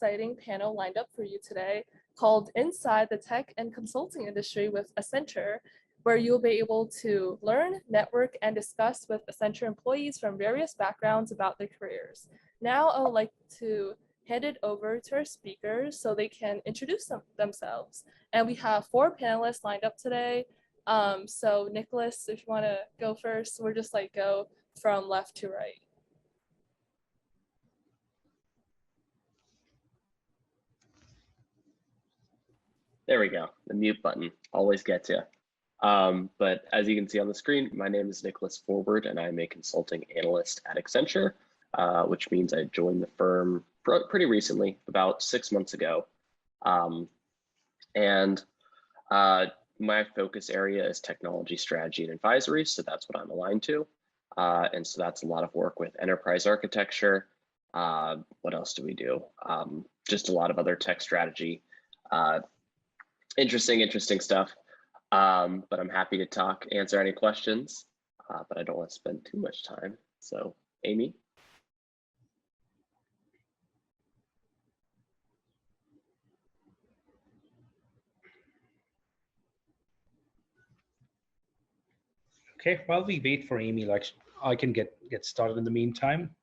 exciting panel lined up for you today called Inside the Tech and Consulting Industry with Accenture, where you'll be able to learn, network, and discuss with Accenture employees from various backgrounds about their careers. Now I would like to hand it over to our speakers so they can introduce themselves. And we have 4 panelists lined up today. So Nicholas, if you want to go first, we're just like go from left to right. There we go. The mute button always gets you. But as you can see on the screen, my name is Nicholas Forward, and I'm a consulting analyst at Accenture, which means I joined the firm pretty recently, about 6 months ago. My focus area is technology strategy and advisory, so that's what I'm aligned to. And so that's a lot of work with enterprise architecture. What else do we do? Just a lot of other tech strategy. Interesting stuff. But I'm happy to answer any questions, but I don't want to spend too much time. So Amy. Okay, while we wait for Amy, I can get started in the meantime.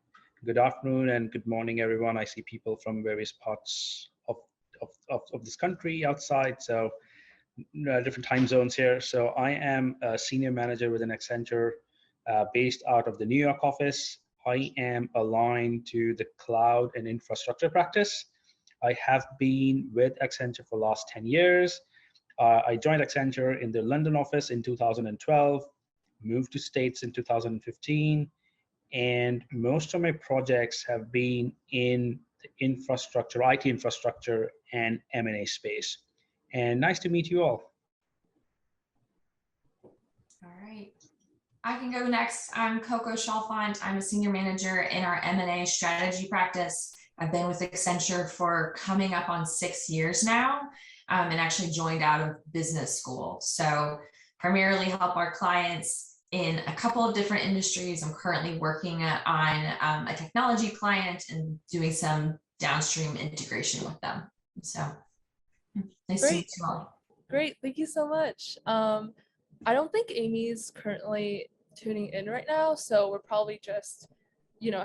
Good afternoon and good morning, everyone. I see people from various parts of this country outside, so different time zones here. So I am a senior manager within Accenture, based out of the New York office. I am aligned to the cloud and infrastructure practice. I have been with Accenture for the last 10 years. I joined Accenture in the London office in 2012, moved to States in 2015, and most of my projects have been in the infrastructure, IT infrastructure, and M&A space. And nice to meet you all. All right. I can go next. I'm Coco. I'm a senior manager in our M&A strategy practice. I've been with Accenture for coming up on 6 years now, and actually joined out of business school. So primarily help our clients in a couple of different industries. I'm currently working on a technology client and doing some downstream integration with them. So nice to meet you all. Great, thank you so much. I don't think Amy's currently tuning in right now, so we'll probably just,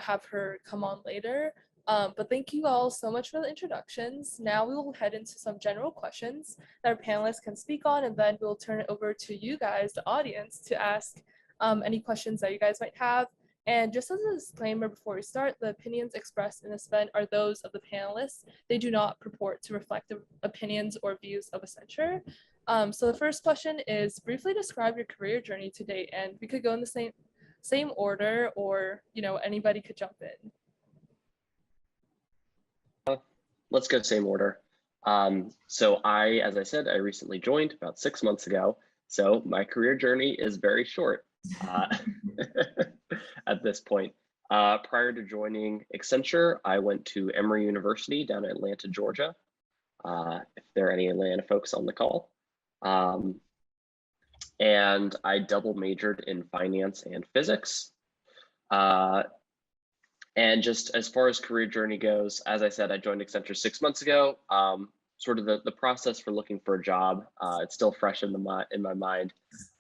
have her come on later. But thank you all so much for the introductions. Now we will head into some general questions that our panelists can speak on, and then we'll turn it over to you guys, the audience, to ask any questions that you guys might have. And just as a disclaimer before we start, the opinions expressed in this event are those of the panelists. They do not purport to reflect the opinions or views of Accenture. So the first question is, briefly describe your career journey to date, and we could go in the same order, or anybody could jump in. Let's go same order. So as I said, I recently joined about 6 months ago. So my career journey is very short at this point. Prior to joining Accenture, I went to Emory University down in Atlanta, Georgia. If there are any Atlanta folks on the call. And I double majored in finance and physics. And just as far as career journey goes, as I said, I joined Accenture 6 months ago. Sort of the process for looking for a job, it's still fresh in my mind.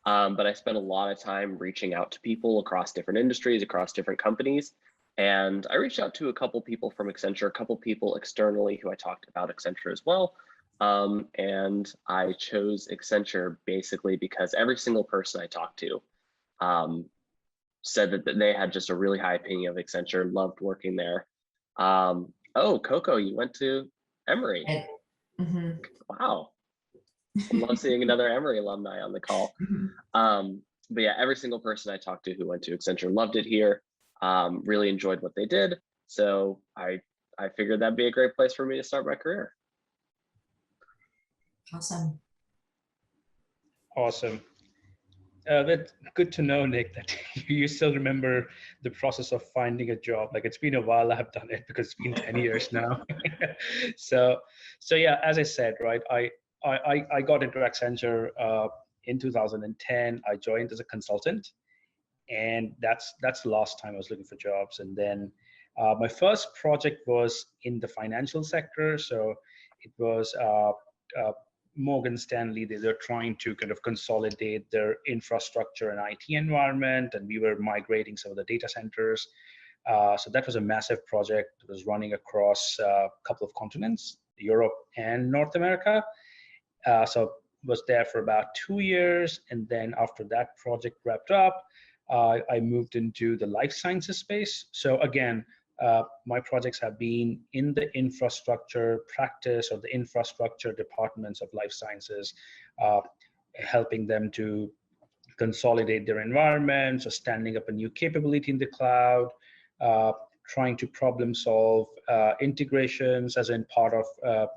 But I spent a lot of time reaching out to people across different industries, across different companies. And I reached out to a couple people from Accenture, a couple people externally who I talked about Accenture as well. And I chose Accenture basically because every single person I talked to said that they had just a really high opinion of Accenture, loved working there. Oh, Coco, you went to Emory. Mm-hmm. Wow. I love seeing another Emory alumni on the call. But yeah, every single person I talked to who went to Accenture loved it here, really enjoyed what they did. So I figured that'd be a great place for me to start my career. Awesome. That's good to know, Nick, that you still remember the process of finding a job. Like, it's been a while I've done it because it's been 10 years now. So yeah, as I said, right, I got into Accenture in 2010. I joined as a consultant, and that's the last time I was looking for jobs. And then My first project was in the financial sector. So it was Morgan Stanley. They're trying to kind of consolidate their infrastructure and IT environment, and we were migrating some of the data centers. So that was a massive project. It was running across a couple of continents, Europe and North America. So was there for about 2 years, and then after that project wrapped up, I moved into the life sciences space. So again, my projects have been in the infrastructure practice or the infrastructure departments of life sciences, helping them to consolidate their environments or standing up a new capability in the cloud, trying to problem solve integrations as in part of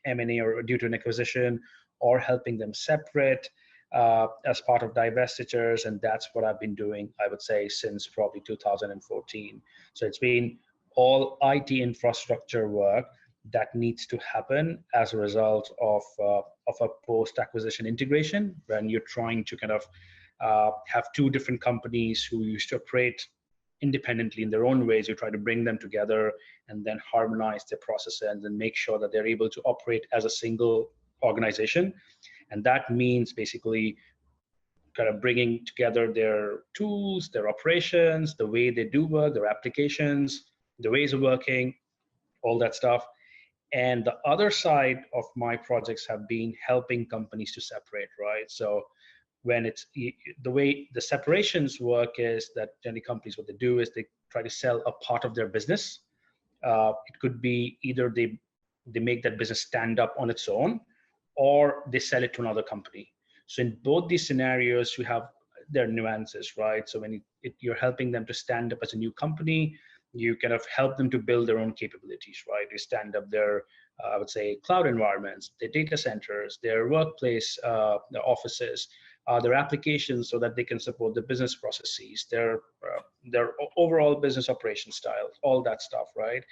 M&A or due to an acquisition, or helping them separate as part of divestitures. And that's what I've been doing, I would say, since probably 2014. So it's been all IT infrastructure work that needs to happen as a result of a post-acquisition integration, when you're trying to kind of have two different companies who used to operate independently in their own ways. You try to bring them together and then harmonize their processes and then make sure that they're able to operate as a single organization. And that means basically kind of bringing together their tools, their operations, the way they do work, their applications, the ways of working, all that stuff. And the other side of my projects have been helping companies to separate, right? So when it's the way the separations work is that generally companies, what they do is they try to sell a part of their business. It could be either they make that business stand up on its own, or they sell it to another company. So in both these scenarios, you have their nuances, right? So when you're helping them to stand up as a new company, you kind of help them to build their own capabilities, right? You stand up their, I would say, cloud environments, their data centers, their workplace, their offices, their applications, so that they can support the business processes, their overall business operation style, all that stuff, right?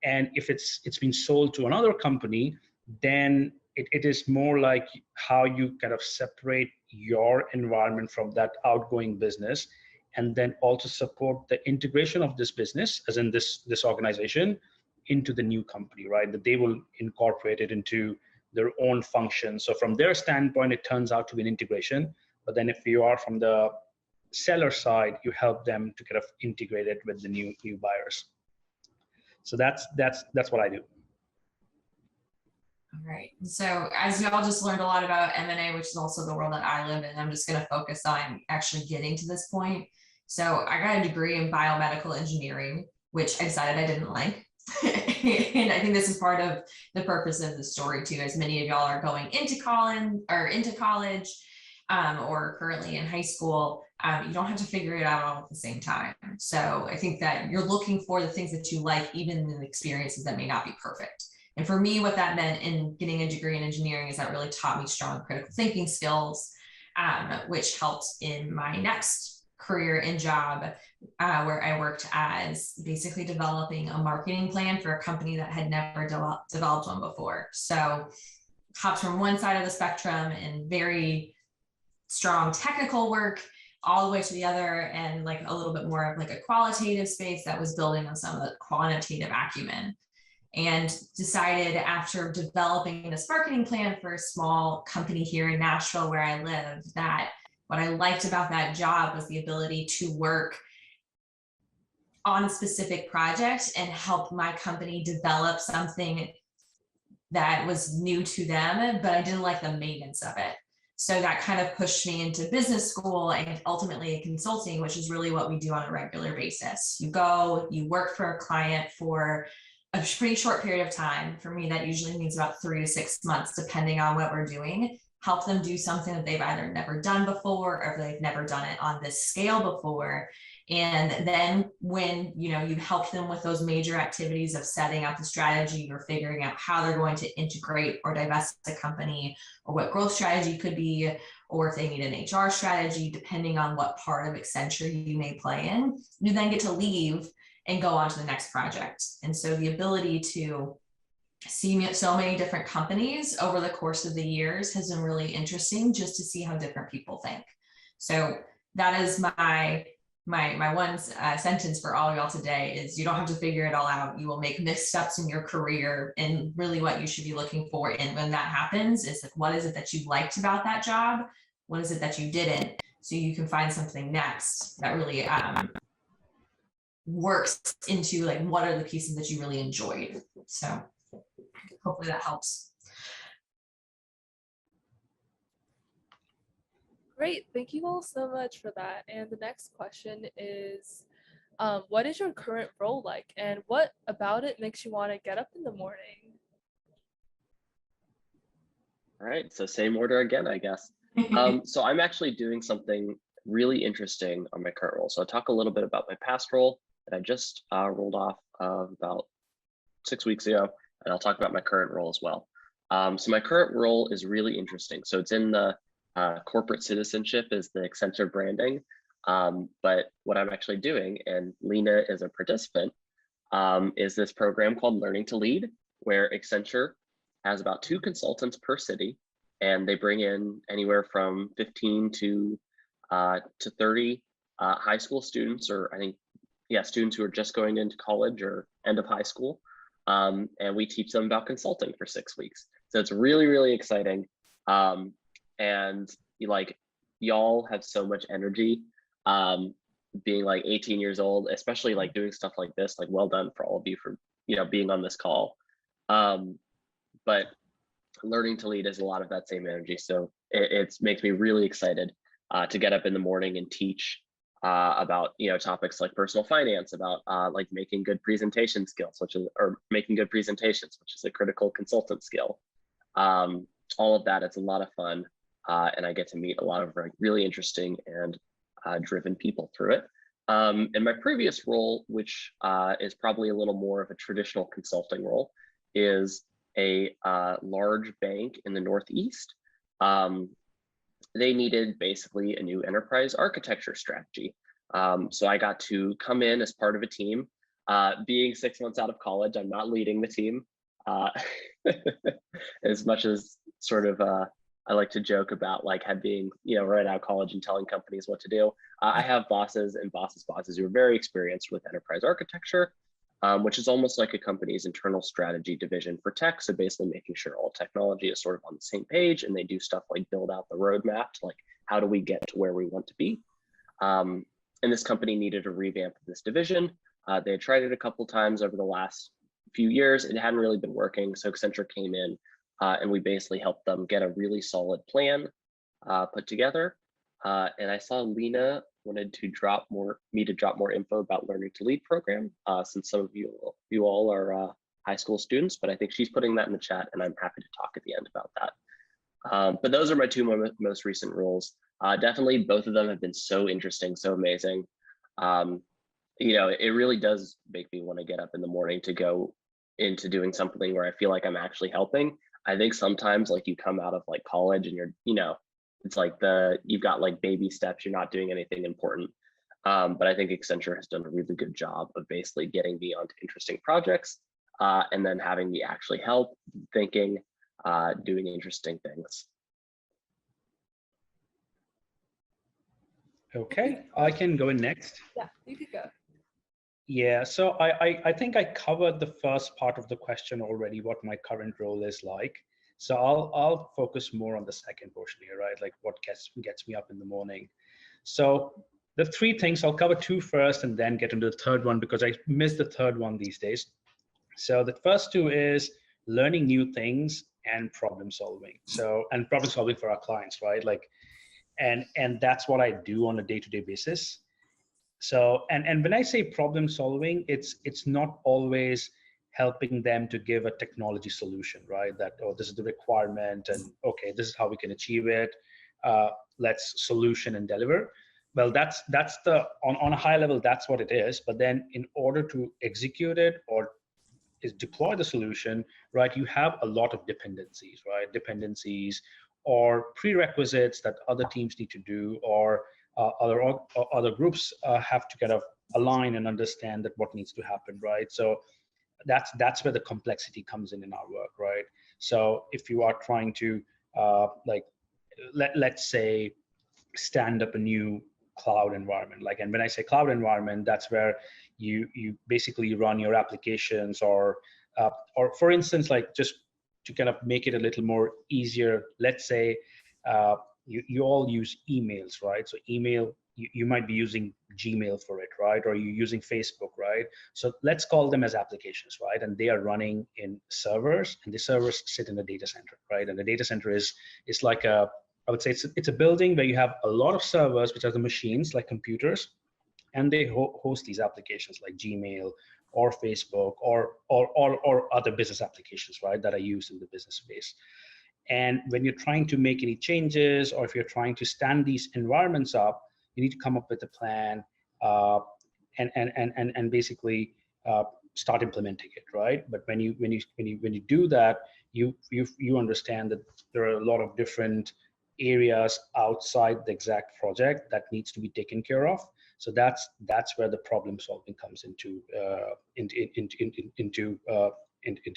And if it's been sold to another company, then it is more like how you kind of separate your environment from that outgoing business, and then also support the integration of this business, as in this organization, into the new company, right? That they will incorporate it into their own function. So from their standpoint, it turns out to be an integration. But then if you are from the seller side, you help them to kind of integrate it with the new buyers. So that's what I do. All right. So as y'all just learned a lot about M&A, which is also the world that I live in, I'm just going to focus on actually getting to this point. So I got a degree in biomedical engineering, which I decided I didn't like. And I think this is part of the purpose of the story too, as many of y'all are going into college or currently in high school. You don't have to figure it out all at the same time. So I think that you're looking for the things that you like, even in the experiences that may not be perfect. And for me, what that meant in getting a degree in engineering is that really taught me strong critical thinking skills, which helped in my next career and job, where I worked as basically developing a marketing plan for a company that had never developed one before. So hopped from one side of the spectrum and very strong technical work all the way to the other, and like a little bit more of like a qualitative space that was building on some of the quantitative acumen. And decided after developing this marketing plan for a small company here in Nashville where I live, that what I liked about that job was the ability to work on a specific project and help my company develop something that was new to them, but I didn't like the maintenance of it. So that kind of pushed me into business school and ultimately consulting, which is really what we do on a regular basis. You go, you work for a client for a pretty short period of time. For me, that usually means about 3 to 6 months, depending on what we're doing. Help them do something that they've either never done before, or they've never done it on this scale before. And then when you help them with those major activities of setting up the strategy or figuring out how they're going to integrate or divest the company, or what growth strategy could be, or if they need an HR strategy, depending on what part of Accenture you may play in, you then get to leave and go on to the next project. And so the ability to see so many different companies over the course of the years has been really interesting, just to see how different people think. So that is my my one sentence for all y'all today is you don't have to figure it all out. You will make missteps in your career, and really what you should be looking for. And when that happens, is like, what is it that you liked about that job? What is it that you didn't? So you can find something next that really works into like, what are the pieces that you really enjoyed? So hopefully that helps. Great, thank you all so much for that. And the next question is, what is your current role like, and what about it makes you want to get up in the morning? All right, so same order again, I guess. So I'm actually doing something really interesting on my current role. So I'll talk a little bit about my past role that I just rolled off about 6 weeks ago, and I'll talk about my current role as well. So my current role is really interesting. So it's in the corporate citizenship is the Accenture branding. But what I'm actually doing, and Lena is a participant, is this program called Learning to Lead, where Accenture has about 2 consultants per city, and they bring in anywhere from 15 to 30 high school students, or I think, yeah, students who are just going into college or end of high school. And we teach them about consulting for 6 weeks. So it's really, really exciting. And y'all have so much energy, being like 18 years old, especially like doing stuff like this. Like, well done for all of you for, being on this call. But Learning to Lead is a lot of that same energy. So it makes me really excited to get up in the morning and teach about topics like personal finance, about like making good presentation skills, or making good presentations, which is a critical consultant skill. All of that, it's a lot of fun, and I get to meet a lot of really interesting and driven people through it. In my previous role, which is probably a little more of a traditional consulting role, is a large bank in the Northeast. They needed basically a new enterprise architecture strategy. So I got to come in as part of a team. Being 6 months out of college, I'm not leading the team. As much as sort of I like to joke about like being right out of college and telling companies what to do. I have bosses and bosses' bosses who are very experienced with enterprise architecture, which is almost like a company's internal strategy division for tech. So basically making sure all technology is sort of on the same page, and they do stuff like build out the roadmap to like, how do we get to where we want to be? And this company needed a revamp of this division. They had tried it a couple of times over the last few years. It hadn't really been working. So Accenture came in and we basically helped them get a really solid plan put together. And I saw Lena wanted to drop more info about Learning to Lead program, since some of you all are high school students, but I think she's putting that in the chat, and I'm happy to talk at the end about that. But those are my 2 most recent roles. Definitely both of them have been so interesting, so amazing. It really does make me want to get up in the morning to go into doing something where I feel like I'm actually helping. I think sometimes like you come out of like college and you're, it's like you've got like baby steps, you're not doing anything important. But I think Accenture has done a really good job of basically getting me onto interesting projects, and then having me actually help thinking, doing interesting things. Okay, I can go in next. Yeah, you could go. Yeah, so I think I covered the first part of the question already, what my current role is like. So I'll focus more on the second portion here, right? Like what gets me up in the morning. So the 3 things, I'll cover 2 first and then get into the third one because I miss the third one these days. So the first 2 is learning new things and problem solving. And problem solving for our clients, right? Like, and that's what I do on a day-to-day basis. So, and when I say problem solving, it's not always helping them to give a technology solution, right? That, oh, this is the requirement and okay, this is how we can achieve it. Let's solution and deliver. Well, that's on a high level, that's what it is. But then in order to execute it or is deploy the solution, right, you have a lot of dependencies, right? Dependencies or prerequisites that other teams need to do, or other groups have to kind of align and understand that what needs to happen, right? So that's where the complexity comes in our work, right? So if you are trying to let's say stand up a new cloud environment. Like, and when I say cloud environment, that's where you basically run your applications, or for instance, like, just to kind of make it a little more easier, let's say you all use emails, right? So email, you might be using Gmail for it, right? Or you're using Facebook, right? So let's call them as applications, right? And they are running in servers, and the servers sit in the data center, right? And the data center is like I would say it's a building where you have a lot of servers, which are the machines like computers, and they host these applications like Gmail or Facebook or other business applications, right, that are used in the business space. And when you're trying to make any changes, or if you're trying to stand these environments up, you need to come up with a plan and basically start implementing it, right? But when you do that, you understand that there are a lot of different areas outside the exact project that needs to be taken care of. So that's where the problem solving comes into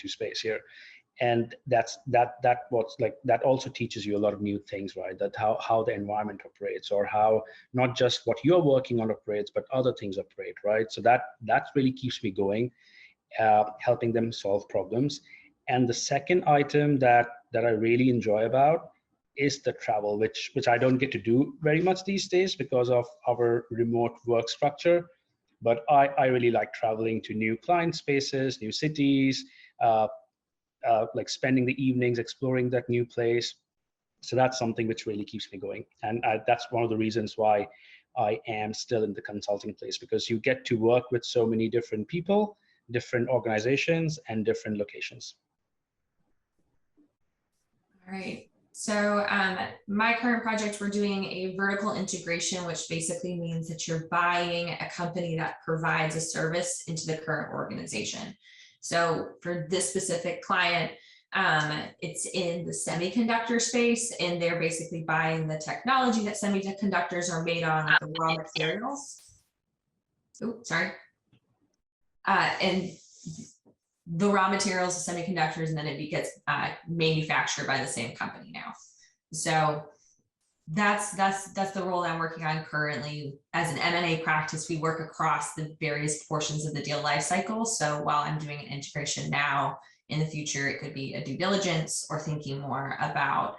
space here. And that what's like, that also teaches you a lot of new things, right? That how the environment operates, or how not just what you're working on operates, but other things operate, right? So that really keeps me going, helping them solve problems. And the second item that I really enjoy about is the travel, which I don't get to do very much these days because of our remote work structure. But I really like traveling to new client spaces, new cities, like spending the evenings exploring that new place. So that's something which really keeps me going. And that's one of the reasons why I am still in the consulting place, because you get to work with so many different people, different organizations, and different locations. All right. So my current project, we're doing a vertical integration, which basically means that you're buying a company that provides a service into the current organization. So for this specific client, it's in the semiconductor space, and they're basically buying the technology that semiconductors are made on, like the raw materials. Oh, sorry. And the raw materials of semiconductors, and then it gets manufactured by the same company now. So that's the role I'm working on currently. As an M&A practice, we work across the various portions of the deal life cycle. So while I'm doing an integration now, in the future, it could be a due diligence, or thinking more about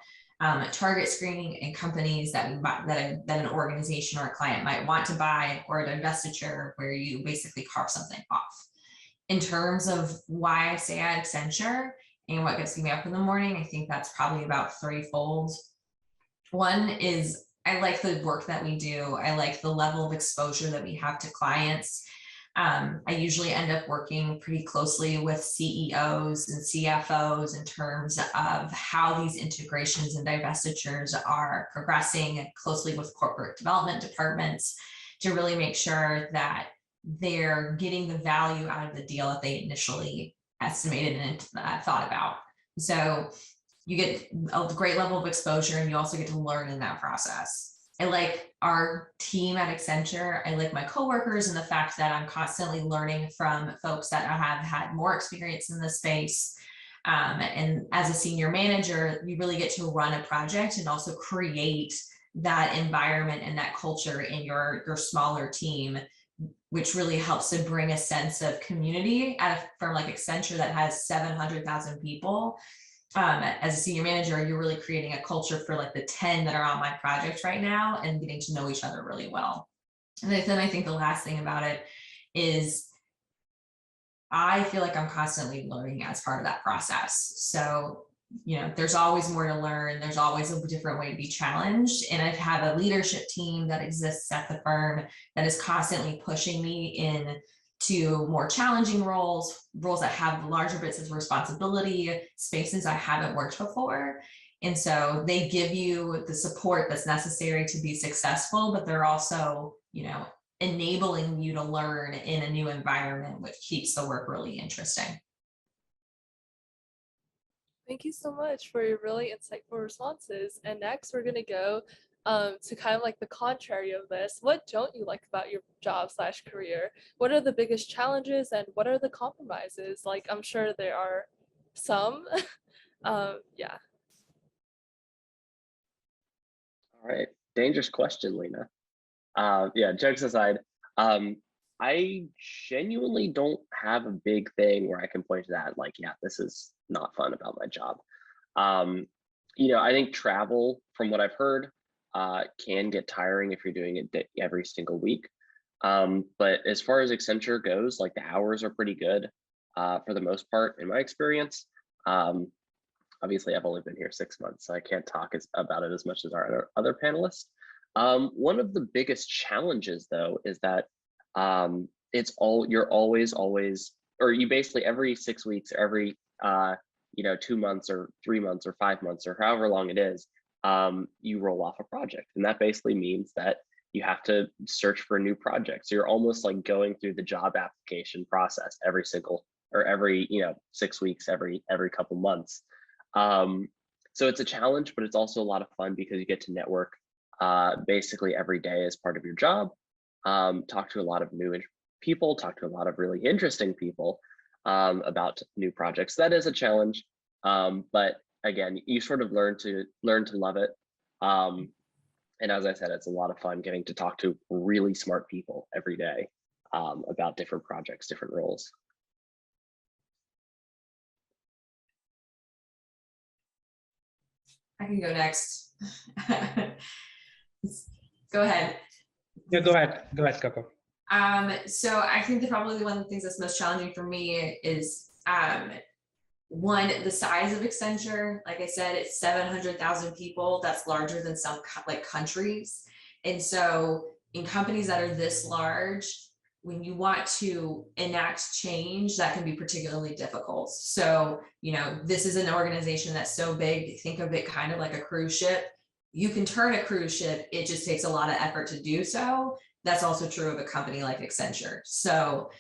target screening and companies that an organization or a client might want to buy, or a divestiture where you basically carve something off. In terms of why I stay at Accenture and what gets me up in the morning, I think that's probably about threefold. One is I like the work that we do. I like the level of exposure that we have to clients. I usually end up working pretty closely with CEOs and CFOs in terms of how these integrations and divestitures are progressing, closely with corporate development departments to really make sure that they're getting the value out of the deal that they initially estimated and thought about. So you get a great level of exposure, and you also get to learn in that process. I like our team at Accenture. I like my coworkers, and the fact that I'm constantly learning from folks that have had more experience in the space. And as a senior manager, you really get to run a project and also create that environment and that culture in your smaller team, which really helps to bring a sense of community at a firm like Accenture that has 700,000 people. As a senior manager, you're really creating a culture for like the 10 that are on my project right now, and getting to know each other really well. And then I think the last thing about it is I feel like I'm constantly learning as part of that process. So, there's always more to learn. There's always a different way to be challenged. And I have a leadership team that exists at the firm that is constantly pushing me in to more challenging roles that have larger bits of responsibility, spaces I haven't worked before. And so they give you the support that's necessary to be successful, but they're also, enabling you to learn in a new environment, which keeps the work really interesting. Thank you so much for your really insightful responses. And next we're gonna go to kind of like the contrary of this. What don't you like about your job/career? What are the biggest challenges, and what are the compromises? Like, I'm sure there are some. Yeah. All right. Dangerous question, Lena. Yeah, jokes aside, I genuinely don't have a big thing where I can point to that, like, yeah, this is not fun about my job. I think travel, from what I've heard, can get tiring if you're doing it every single week. But as far as Accenture goes, like the hours are pretty good for the most part, in my experience. Obviously, I've only been here 6 months, so I can't talk about it as much as our other panelists. One of the biggest challenges, though, is that you're always, or you basically every 6 weeks, every 2 months or 3 months or 5 months or however long it is, you roll off a project, and that basically means that you have to search for a new project. So you're almost like going through the job application process every 6 weeks, every couple months. So it's a challenge, but it's also a lot of fun because you get to network basically every day as part of your job. Talk to a lot of new people, talk to a lot of really interesting people about new projects. That is a challenge, but again, you sort of learn to love it. And as I said, it's a lot of fun getting to talk to really smart people every day about different projects, different roles. I can go next. Go ahead. Yeah, go ahead, Coco. So I think that probably one of the things that's most challenging for me is one, the size of Accenture. Like I said, it's 700,000 people. That's larger than some countries. And so in companies that are this large, when you want to enact change, that can be particularly difficult. So, this is an organization that's so big, think of it kind of like a cruise ship. You can turn a cruise ship, it just takes a lot of effort to do so. That's also true of a company like Accenture. So,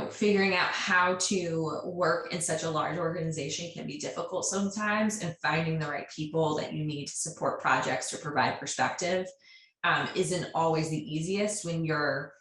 figuring out how to work in such a large organization can be difficult sometimes, and finding the right people that you need to support projects or provide perspective isn't always the easiest when you're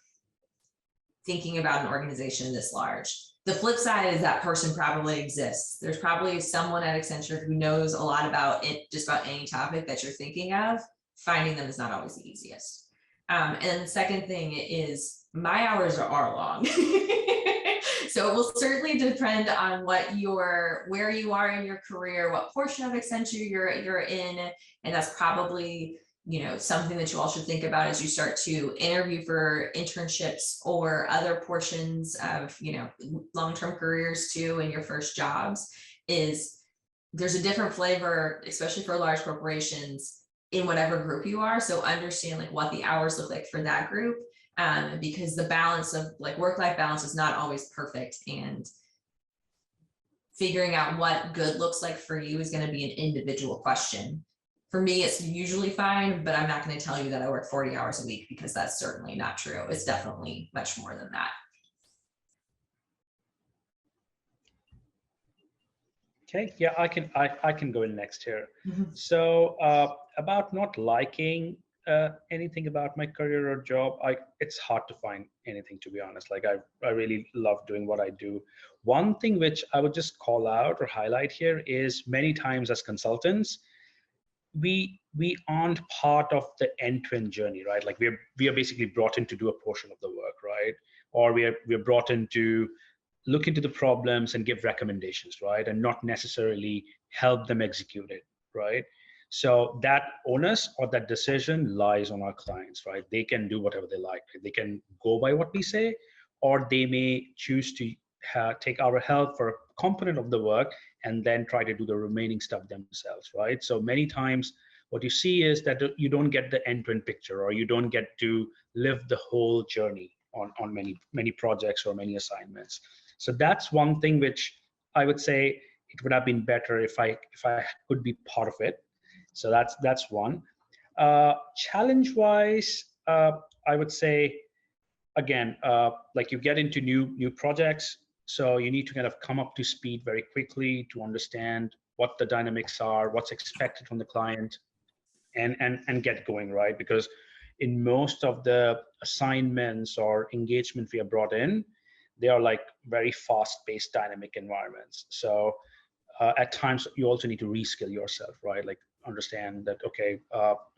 thinking about an organization this large. The flip side is that person probably exists. There's probably someone at Accenture who knows a lot about it, just about any topic that you're thinking of. Finding them is not always the easiest. And the second thing is my hours are long. So it will certainly depend on where you are in your career, what portion of Accenture you're in. And that's probably, something that you all should think about as you start to interview for internships or other portions of, long-term careers too, in your first jobs, is there's a different flavor, especially for large corporations, in whatever group you are. So understand like what the hours look like for that group, because the balance of like work-life balance is not always perfect, and figuring out what good looks like for you is going to be an individual question. For me, it's usually fine, but I'm not going to tell you that I work 40 hours a week, because that's certainly not true. It's definitely much more than that. Okay, yeah, I can go in next here. Mm-hmm. So about not liking anything about my career or job, it's hard to find anything, to be honest. Like I really love doing what I do. One thing which I would just call out or highlight here is many times as consultants, we aren't part of the end-to-end journey, right? Like we are basically brought in to do a portion of the work, right? Or we are brought in to look into the problems and give recommendations, right? And not necessarily help them execute it, right? So that onus or that decision lies on our clients, right? They can do whatever they like. They can go by what we say, or they may choose to take our help for a component of the work and then try to do the remaining stuff themselves, right? So many times what you see is that you don't get the end-to-end picture, or you don't get to live the whole journey on many projects or many assignments. So that's one thing which I would say it would have been better if I could be part of it. So that's one. Challenge-wise, I would say, again, like you get into new projects, so you need to kind of come up to speed very quickly to understand what the dynamics are, what's expected from the client, and get going, right? Because in most of the assignments or engagements we are brought in, they are like very fast-paced dynamic environments. So at times you also need to reskill yourself, right? Like understand that, okay,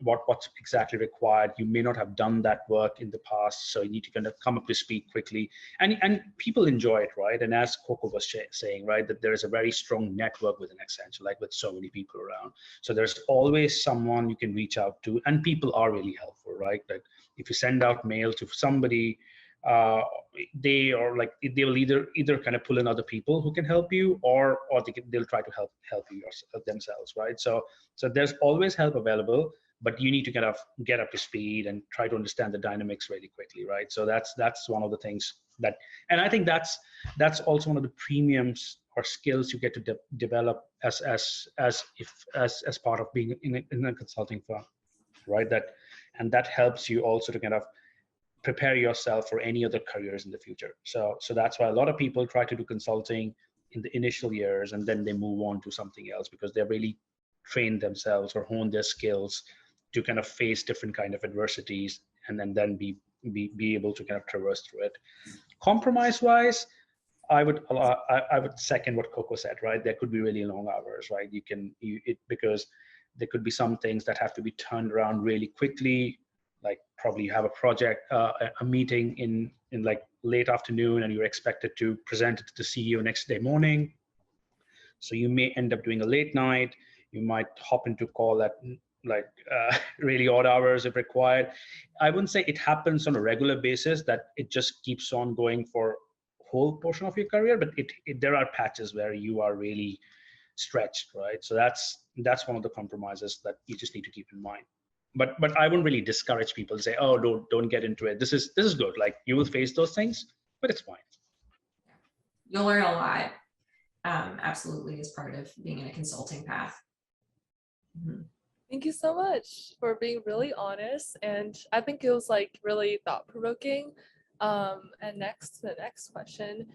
what's exactly required. You may not have done that work in the past, so you need to kind of come up to speed quickly. And people enjoy it, right? And as Coco was saying, right, that there is a very strong network within Accenture, like with so many people around. So there's always someone you can reach out to, and people are really helpful, right? Like if you send out mail to somebody, they will either kind of pull in other people who can help you, or they'll try to help you themselves, right? So there's always help available, but you need to kind of get up to speed and try to understand the dynamics really quickly, right? So that's one of the things that, and I think that's also one of the premiums or skills you get to develop as part of being in a consulting firm, right? That helps you also to kind of prepare yourself for any other careers in the future. So that's why a lot of people try to do consulting in the initial years, and then they move on to something else because they're really trained themselves or honed their skills to kind of face different kind of adversities, and then be able to kind of traverse through it. Compromise wise, I would second what Coco said, right? There could be really long hours, right? Because there could be some things that have to be turned around really quickly. Like probably you have a project, a meeting in like late afternoon, and you're expected to present it to the CEO next day morning. So you may end up doing a late night. You might hop into call at really odd hours if required. I wouldn't say it happens on a regular basis, that it just keeps on going for a whole portion of your career, but there are patches where you are really stretched, right? So that's one of the compromises that you just need to keep in mind. But I wouldn't really discourage people to say, oh, don't get into it. This is good. Like you will face those things, but it's fine. You'll learn a lot. Absolutely, as part of being in a consulting path. Mm-hmm. Thank you so much for being really honest, and I think it was like really thought-provoking. And the next question.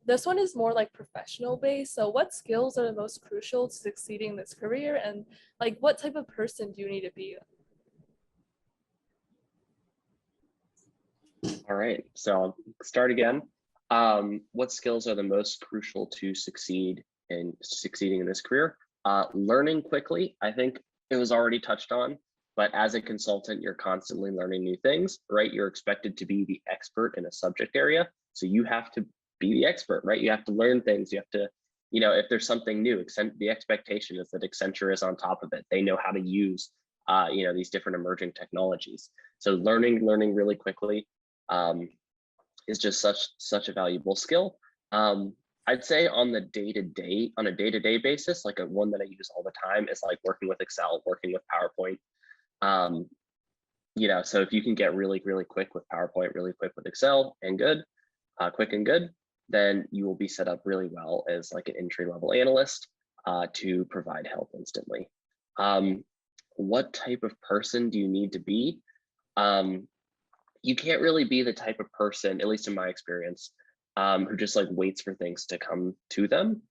This one is more like professional based. So what skills are the most crucial to succeeding in this career, and like what type of person do you need to be? All right, so I'll start again. What skills are the most crucial to succeeding in this career? Learning quickly, I think it was already touched on, but as a consultant, you're constantly learning new things, right? You're expected to be the expert in a subject area. So you have to be the expert, right? You have to learn things. You have to, if there's something new, the expectation is that Accenture is on top of it. They know how to use, these different emerging technologies. So learning really quickly is just such a valuable skill. I'd say on a day-to-day basis, like one that I use all the time is like working with Excel, working with PowerPoint. So if you can get really quick with PowerPoint, really quick with Excel, and quick and good, then you will be set up really well as like an entry-level analyst to provide help instantly. What type of person do you need to be? You can't really be the type of person, at least in my experience, who just like waits for things to come to them.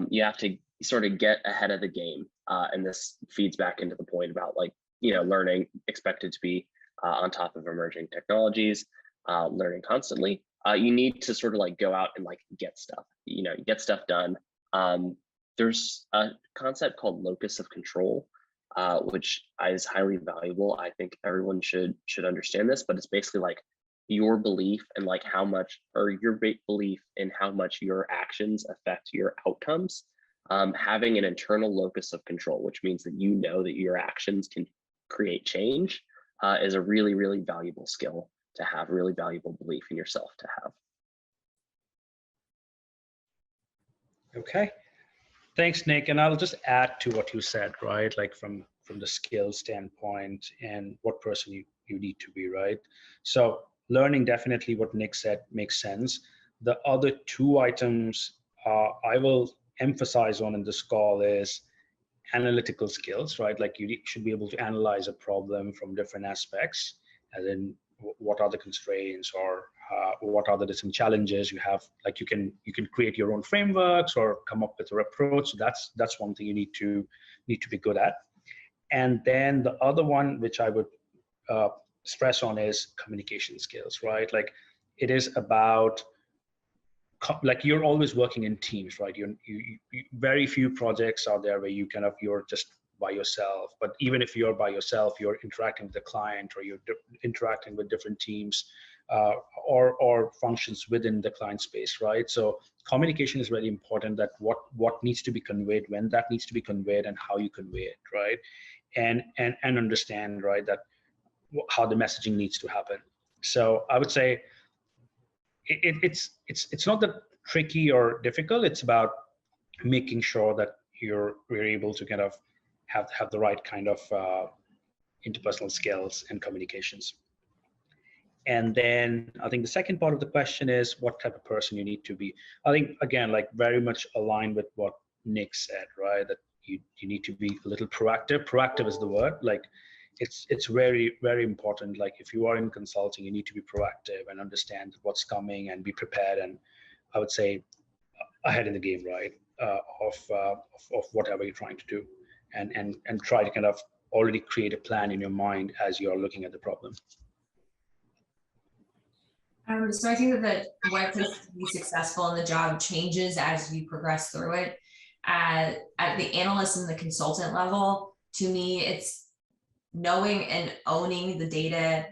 You have to sort of get ahead of the game. And this feeds back into the point about like, learning, expected to be on top of emerging technologies, learning constantly. You need to sort of like go out and like get stuff, get stuff done. There's a concept called locus of control, which is highly valuable. I think everyone should understand this, but it's basically like your belief and like how much, or your belief in how much your actions affect your outcomes. Having an internal locus of control, which means that you know that your actions can create change, is a really valuable skill to have, really valuable belief in yourself to have. Okay, thanks, Nick. And I'll just add to what you said, right? Like from the skill standpoint and what person you need to be, right? So learning, definitely what Nick said makes sense. The other two items I will emphasize on in this call is analytical skills, right? Like you should be able to analyze a problem from different aspects, and then what are the constraints, or what are the different challenges you have. Like you can create your own frameworks or come up with an approach. So that's one thing you need to be good at. And then the other one, which I would stress on, is communication skills, right? Like it is about, like you're always working in teams, right? You very few projects are there where you're just by yourself. But even if you're by yourself, you're interacting with the client, or you're interacting with different teams or functions within the client space, right? So communication is really important, that what needs to be conveyed, when that needs to be conveyed, and how you convey it, right? And understand, right, that how the messaging needs to happen. So I would say it's not that tricky or difficult. It's about making sure that we're able to kind of have the right kind of interpersonal skills and communications. And then I think the second part of the question is what type of person you need to be. I think, again, like very much aligned with what Nick said, right? That you need to be a little proactive. Proactive is the word. Like it's very, very important. Like if you are in consulting, you need to be proactive and understand what's coming and be prepared. And I would say ahead in the game, right? Of whatever you're trying to do, and try to kind of already create a plan in your mind as you're looking at the problem. So I think that what it takes to be successful in the job changes as you progress through it. At the analyst and the consultant level, to me, it's knowing and owning the data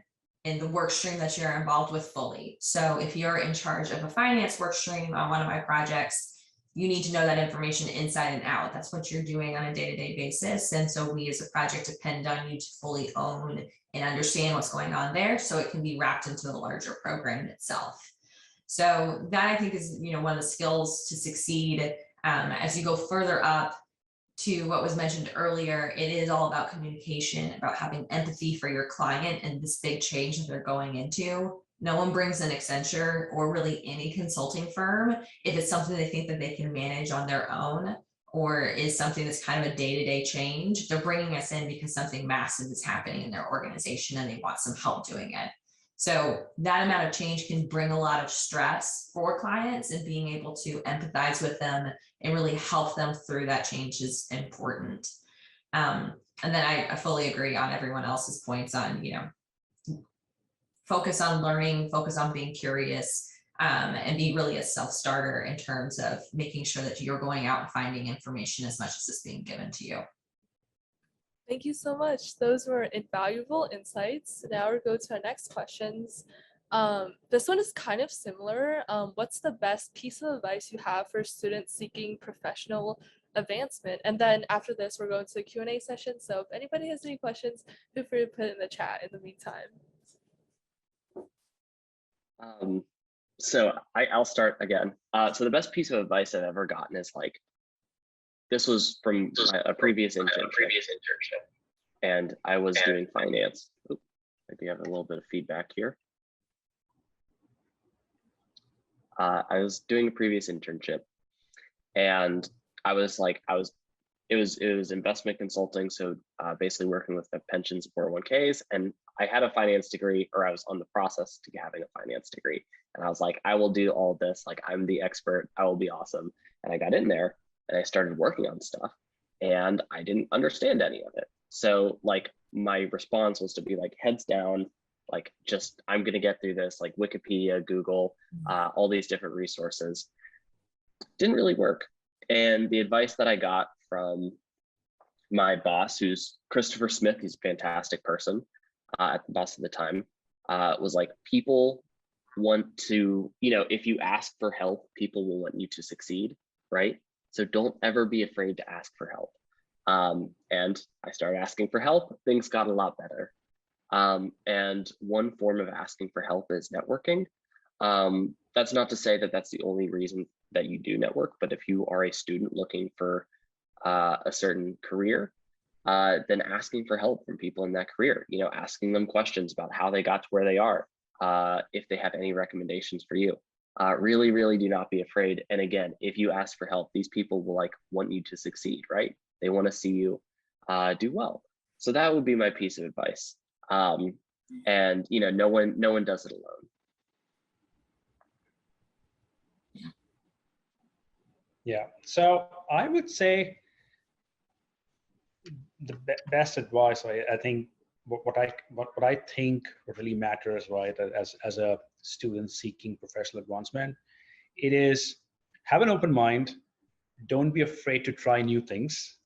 and the work stream that you're involved with fully. So if you're in charge of a finance work stream on one of my projects, you need to know that information inside and out. That's what you're doing on a day-to-day basis. And so we as a project depend on you to fully own and understand what's going on there, so it can be wrapped into the larger program itself. So that, I think, is one of the skills to succeed. As you go further up to what was mentioned earlier, it is all about communication, about having empathy for your client and this big change that they're going into. No one brings an Accenture or really any consulting firm if it's something they think that they can manage on their own, or is something that's kind of a day-to-day change. They're bringing us in because something massive is happening in their organization and they want some help doing it. So that amount of change can bring a lot of stress for clients, and being able to empathize with them and really help them through that change is important. And then I fully agree on everyone else's points on, focus on learning, focus on being curious, and be really a self-starter in terms of making sure that you're going out and finding information as much as it's being given to you. Thank you so much. Those were invaluable insights. Now we'll go to our next questions. This one is kind of similar. What's the best piece of advice you have for students seeking professional advancement? And then after this, we're going to the Q&A session. So if anybody has any questions, feel free to put it in the chat in the meantime. So I'll start again. So the best piece of advice I've ever gotten is like, this was from a previous internship, and I was doing finance. Oops, maybe I have a little bit of feedback here. I was doing a previous internship, and it was investment consulting. So basically working with the pensions, 401ks, and I had a finance degree, or I was on the process to having a finance degree. And I was like, I will do all this. Like, I'm the expert. I will be awesome. And I got in there and I started working on stuff, and I didn't understand any of it. So like my response was to be like, heads down, like just, I'm going to get through this, like Wikipedia, Google, all these different resources. Didn't really work. And the advice that I got from my boss, who's Christopher Smith, he's a fantastic person, at the boss at the time, was like, people want to, if you ask for help, people will want you to succeed, right? So don't ever be afraid to ask for help. And I started asking for help. Things got a lot better. And one form of asking for help is networking. That's not to say that that's the only reason that you do network, but if you are a student looking for a certain career, then asking for help from people in that career, asking them questions about how they got to where they are, if they have any recommendations for you. Really, really do not be afraid. And again, if you ask for help, these people will want you to succeed, right? They want to see you do well. So that would be my piece of advice. And no one does it alone. Yeah. So I would say the best advice, I think, what I think really matters, right, as a student seeking professional advancement, it is have an open mind. Don't be afraid to try new things.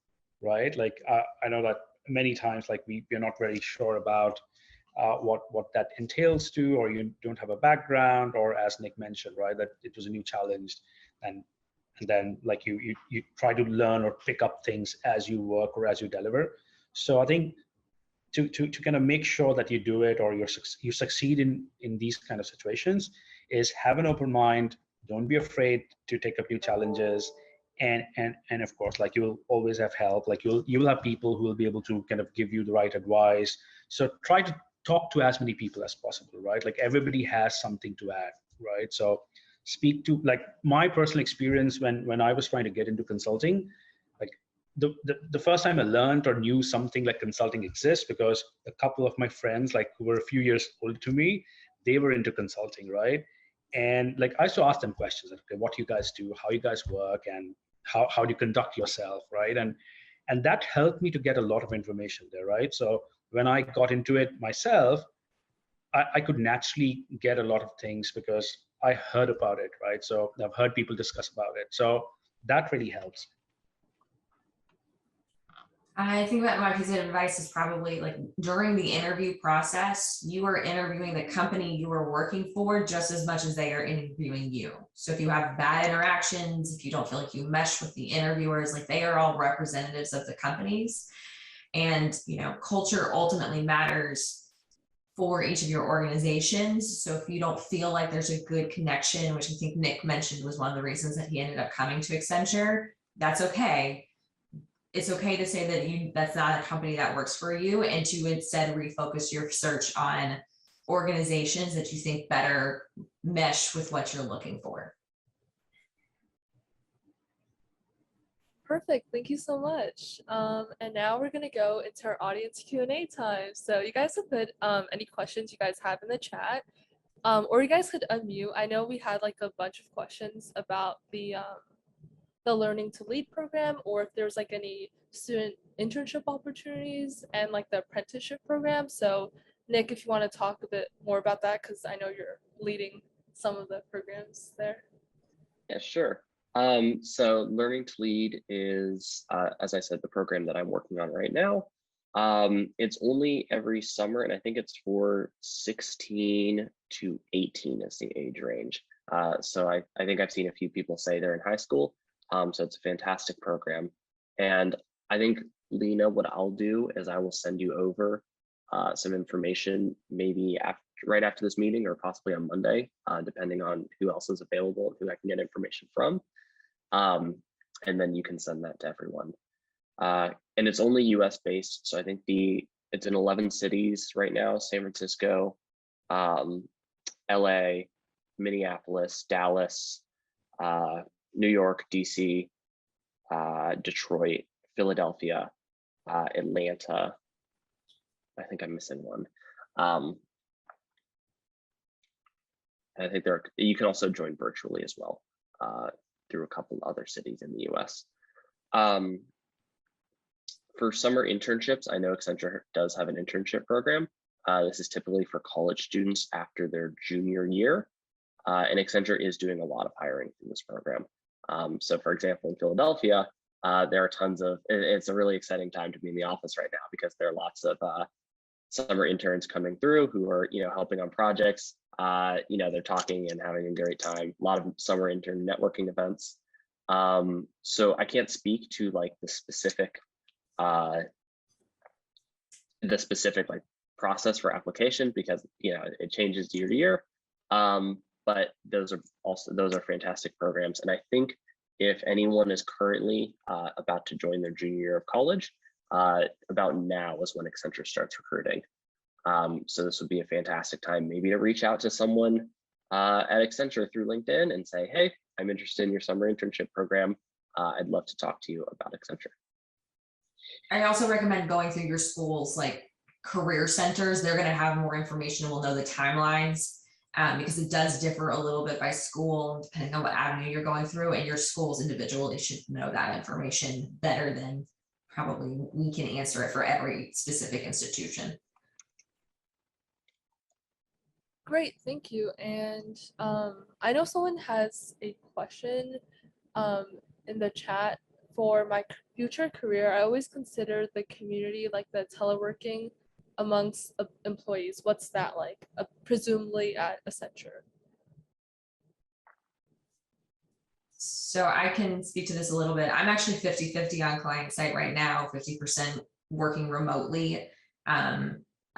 right? Like I know that many times, like we're not very sure about what that entails to, or you don't have a background, or as Nick mentioned, right, that it was a new challenge, and then like you try to learn or pick up things as you work or as you deliver. So I think to kind of make sure that you do it, or you succeed in these kind of situations, is have an open mind. Don't be afraid to take up new challenges, and of course, like, you'll always have help. Like, you'll have people who will be able to kind of give you the right advice. So try to talk to as many people as possible, right? Like, everybody has something to add, right? So speak to, like, my personal experience when I was trying to get into consulting. Like, the first time I learned or knew something like consulting exists, because a couple of my friends, like, who were a few years older to me, they were into consulting, right? And like, I used to ask them questions like, okay, what do you guys do, how you guys work, and how do you conduct yourself, right? And that helped me to get a lot of information there, right? So when I got into it myself, I could naturally get a lot of things because I heard about it, right? So I've heard people discuss about it. So that really helps. I think that my piece of advice is probably like during the interview process, you are interviewing the company you are working for just as much as they are interviewing you. So if you have bad interactions, if you don't feel like you mesh with the interviewers, like, they are all representatives of the companies. And, culture ultimately matters for each of your organizations. So if you don't feel like there's a good connection, which I think Nick mentioned was one of the reasons that he ended up coming to Accenture, that's okay. It's okay to say that that's not a company that works for you, and to instead refocus your search on organizations that you think better mesh with what you're looking for. Perfect. Thank you so much. And now we're gonna go into our audience Q&A time. So you guys can put any questions you guys have in the chat, or you guys could unmute. I know we had like a bunch of questions about the Learning to Lead program, or if there's like any student internship opportunities and like the apprenticeship program. So Nick, if you want to talk a bit more about that, because I know you're leading some of the programs there. Yeah, sure. So Learning to Lead is, as I said, the program that I'm working on right now. It's only every summer, and I think it's for 16 to 18 is the age range. So I think I've seen a few people say they're in high school. So it's a fantastic program. And I think, Lena, what I'll do is I will send you over some information, maybe right after this meeting, or possibly on Monday, depending on who else is available and who I can get information from. And then you can send that to everyone. And it's only US based. So I think it's in 11 cities right now: San Francisco, LA, Minneapolis, Dallas, New York, DC, Detroit, Philadelphia, Atlanta. I think I'm missing one. I think you can also join virtually as well, through a couple other cities in the US. For summer internships, I know Accenture does have an internship program. This is typically for college students after their junior year. And Accenture is doing a lot of hiring through this program. So for example, in Philadelphia, there are tons of, it's a really exciting time to be in the office right now, because there are lots of summer interns coming through who are, helping on projects. They're talking and having a great time. A lot of summer intern networking events. So I can't speak to like the specific like process for application, because it changes year to year. But those are fantastic programs. And I think if anyone is currently about to join their junior year of college, about now is when Accenture starts recruiting. So this would be a fantastic time maybe to reach out to someone at Accenture through LinkedIn and say, hey, I'm interested in your summer internship program. I'd love to talk to you about Accenture. I also recommend going through your school's like career centers. They're going to have more information. We'll know the timelines, because it does differ a little bit by school, depending on what avenue you're going through, and your schools individually should know that information better than probably we can answer it for every specific institution. Great, thank you. And I know someone has a question in the chat for my future career, I always consider the community, like the teleworking amongst employees. What's that like? Presumably at Accenture. So I can speak to this a little bit. I'm actually 50-50 on client site right now, 50% working remotely.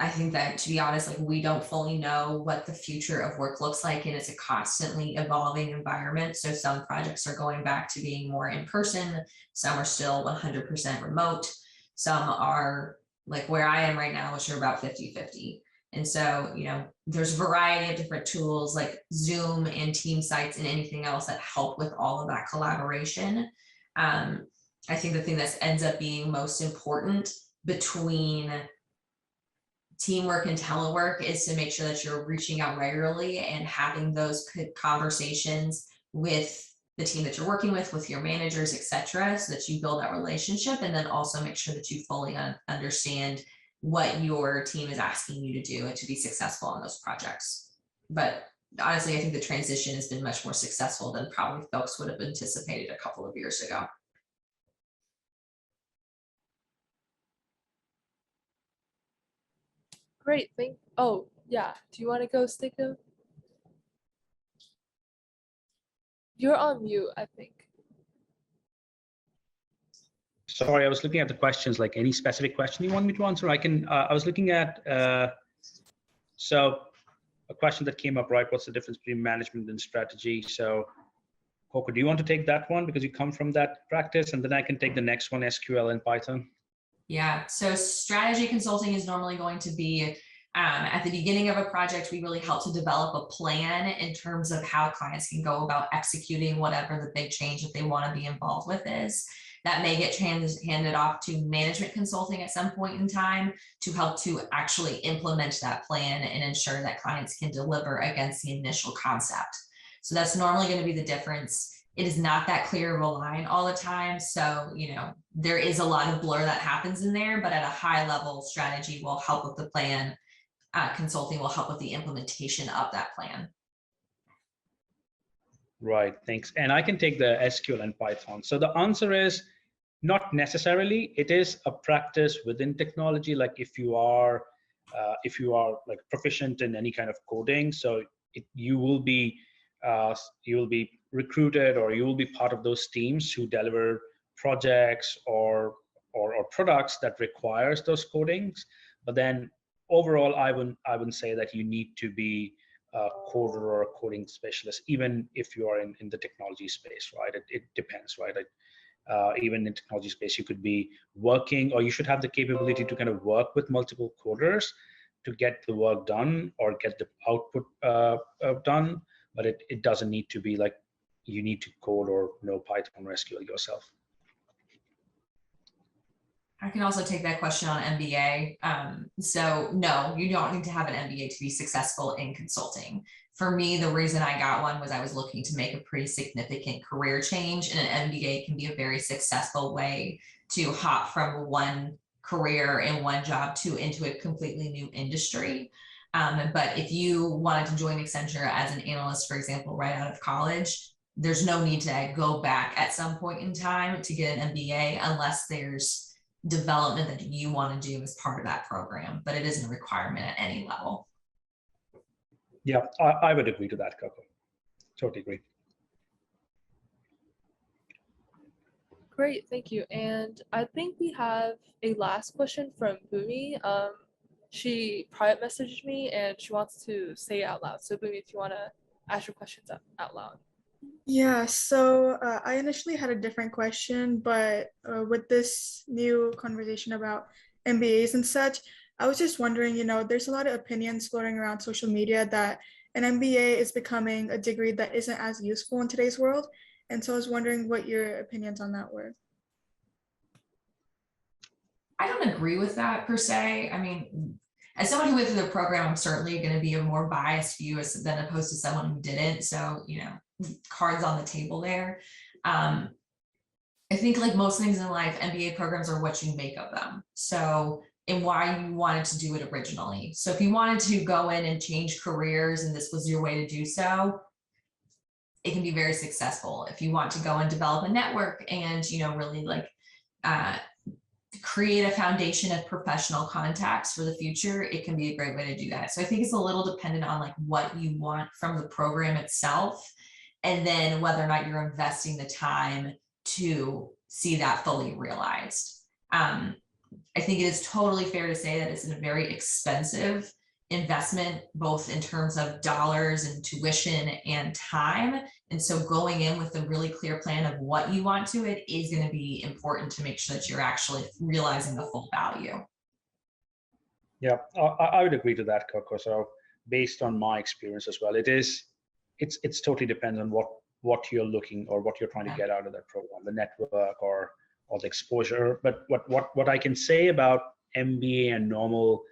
I think that, to be honest, like we don't fully know what the future of work looks like, and it's a constantly evolving environment. So some projects are going back to being more in person, some are still 100% remote, some are like where I am right now, which are about 50-50. And so, you know, there's a variety of different tools like Zoom and team sites and anything else that help with all of that collaboration. I think the thing that ends up being most important between teamwork and telework is to make sure that you're reaching out regularly and having those conversations with the team that you're working with your managers, etc., so that you build that relationship, and then also make sure that you fully understand what your team is asking you to do and to be successful on those projects. But honestly, I think the transition has been much more successful than probably folks would have anticipated a couple of years ago. Great, oh yeah, do you want to go, Sticko? You're on mute, I think. Sorry, I was looking at the questions, like any specific question you want me to answer? I can, I was looking at, so a question that came up, right? What's the difference between management and strategy? So Coco, do you want to take that one because you come from that practice? And then I can take the next one, SQL and Python. Yeah, so strategy consulting is normally going to be at the beginning of a project. We really help to develop a plan in terms of how clients can go about executing whatever the big change that they want to be involved with is. That may get handed off to management consulting at some point in time to help to actually implement that plan and ensure that clients can deliver against the initial concept. So that's normally going to be the difference. It is not that clear of a line all the time. So, you know, there is a lot of blur that happens in there, but at a high level, strategy will help with the plan. Consulting will help with the implementation of that plan. Right, thanks. And I can take the SQL and Python. So the answer is not necessarily. It is a practice within technology. Like if you are like proficient in any kind of coding, so you will be recruited, or you will be part of those teams who deliver projects or products that requires those codings. But then overall, I wouldn't say that you need to be a coder or a coding specialist, even if you are in the technology space, right? It depends, right? Even in technology space, you could be working, or you should have the capability to kind of work with multiple coders to get the work done or get the output done. But it doesn't need to be like you need to code or know Python or SQL yourself. I can also take that question on MBA. So no, you don't need to have an MBA to be successful in consulting. For me, the reason I got one was I was looking to make a pretty significant career change, and an MBA can be a very successful way to hop from one career in one job into a completely new industry. But if you wanted to join Accenture as an analyst, for example, right out of college, there's no need to go back at some point in time to get an MBA unless there's development that you want to do as part of that program, but it isn't a requirement at any level. Yeah, I would agree to that, Coco. Totally agree. Great, thank you. And I think we have a last question from Boomi. She private messaged me and she wants to say it out loud. So Boomi, if you want to ask your questions out loud. Yeah, so I initially had a different question, but with this new conversation about MBAs and such, I was just wondering, you know, there's a lot of opinions floating around social media that an MBA is becoming a degree that isn't as useful in today's world. And so I was wondering what your opinions on that were. I don't agree with that per se. I mean, as someone who went through the program, I'm certainly going to be a more biased view than opposed to someone who didn't. So, you know, cards on the table there. I think like most things in life, MBA programs are what you make of them. So, and why you wanted to do it originally. So if you wanted to go in and change careers and this was your way to do so, it can be very successful. If you want to go and develop a network and, really like create a foundation of professional contacts for the future, it can be a great way to do that. So I think it's a little dependent on like what you want from the program itself, and then whether or not you're investing the time to see that fully realized. I think it is totally fair to say that it's a very expensive investment, both in terms of dollars and tuition and time. And so going in with a really clear plan of what you want to it is going to be important to make sure that you're actually realizing the full value. Yeah, I would agree to that, Coco. So based on my experience as well, it's totally depends on what you're looking or what you're trying to get out of that program, the network or the exposure. But what I can say about MBA and normal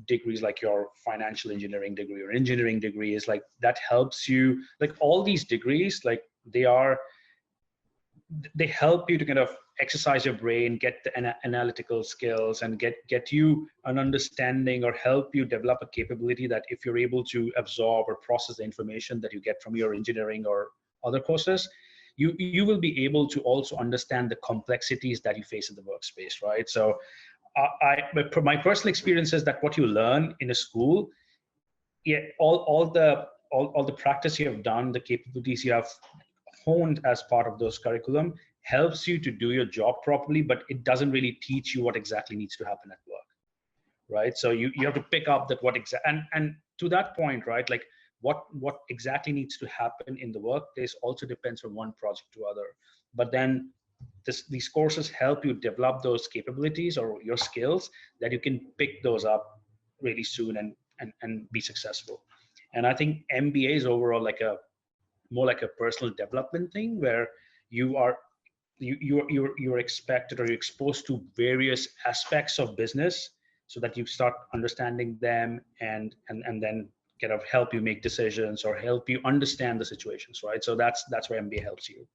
degrees like your financial engineering degree or engineering degree is like that helps you, like all these degrees, like they help you to kind of exercise your brain, get the analytical skills, and get you an understanding or help you develop a capability that if you're able to absorb or process the information that you get from your engineering or other courses, you will be able to also understand the complexities that you face in the workspace, right? So my personal experience is that what you learn in a school, yeah, all the practice you have done, the capabilities you have honed as part of those curriculum helps you to do your job properly, but it doesn't really teach you what exactly needs to happen at work, right? So you have to pick up that and to that point, right, like what exactly needs to happen in the workplace also depends from one project to other. But then these courses help you develop those capabilities or your skills that you can pick those up really soon and be successful. And I think MBA is overall like more like a personal development thing where you're expected or you're exposed to various aspects of business so that you start understanding them and then kind of help you make decisions or help you understand the situations, right? So that's where MBA helps you.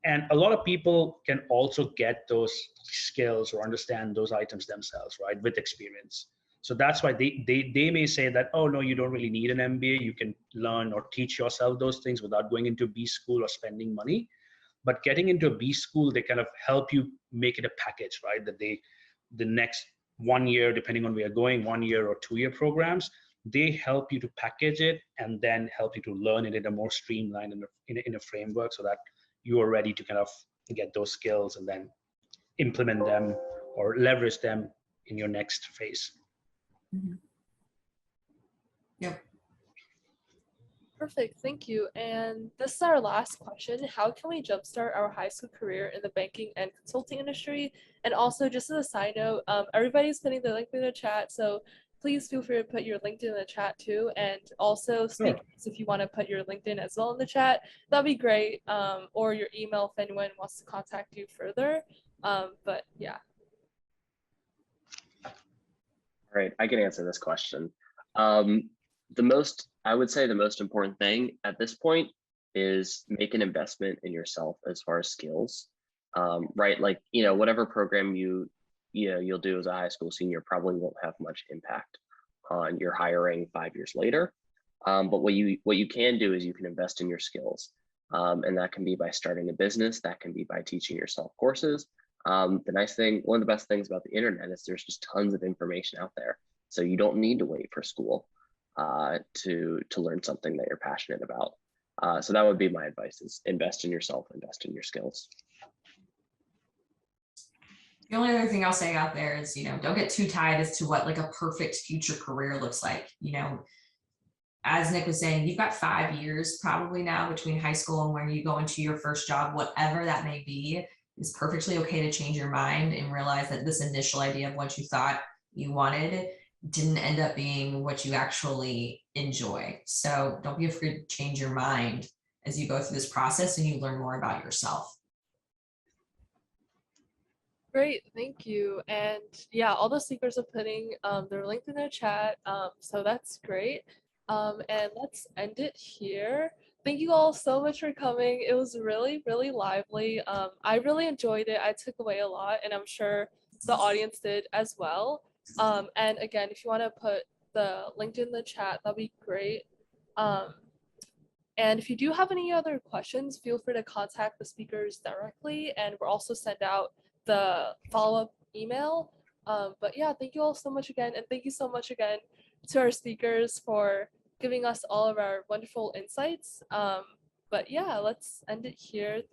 And a lot of people can also get those skills or understand those items themselves, right, with experience. So that's why they may say that, oh, no, you don't really need an MBA. You can learn or teach yourself those things without going into B school or spending money. But getting into a B school, they kind of help you make it a package, right? That the next 1 year, depending on where you're going, 1 year or 2 year programs, they help you to package it and then help you to learn it in a more streamlined in a framework so that you are ready to kind of get those skills and then implement them or leverage them in your next phase. Mm-hmm. Yep. Perfect, thank you. And this is our last question. How can we jumpstart our high school career in the banking and consulting industry? And also, just as a side note, everybody's putting the link in the chat, so please feel free to put your LinkedIn in the chat too. And also, speakers, if you want to put your LinkedIn as well in the chat, that'd be great. Or your email if anyone wants to contact you further. But yeah. All right, I can answer this question. I would say the most important thing at this point is make an investment in yourself as far as skills, right? Like, whatever program you'll do as a high school senior probably won't have much impact on your hiring 5 years later. But what you can do is you can invest in your skills. And that can be by starting a business, that can be by teaching yourself courses. One of the best things about the internet is there's just tons of information out there. So you don't need to wait for school to learn something that you're passionate about. So that would be my advice: is invest in yourself, invest in your skills. The only other thing I'll say out there is, don't get too tied as to what like a perfect future career looks like. As Nick was saying, you've got 5 years probably now between high school and when you go into your first job, whatever that may be. It's perfectly okay to change your mind and realize that this initial idea of what you thought you wanted didn't end up being what you actually enjoy. So don't be afraid to change your mind as you go through this process and you learn more about yourself. Great, thank you. And yeah, all the speakers are putting their link in their chat, so that's great. And let's end it here. Thank you all so much for coming. It was really, really lively. I really enjoyed it. I took away a lot, and I'm sure the audience did as well. And again, if you want to put the link in the chat, that'd be great. And if you do have any other questions, feel free to contact the speakers directly, and we'll also send out the follow-up email. But yeah, thank you all so much again, and thank you so much again to our speakers for giving us all of our wonderful insights. But yeah, let's end it here.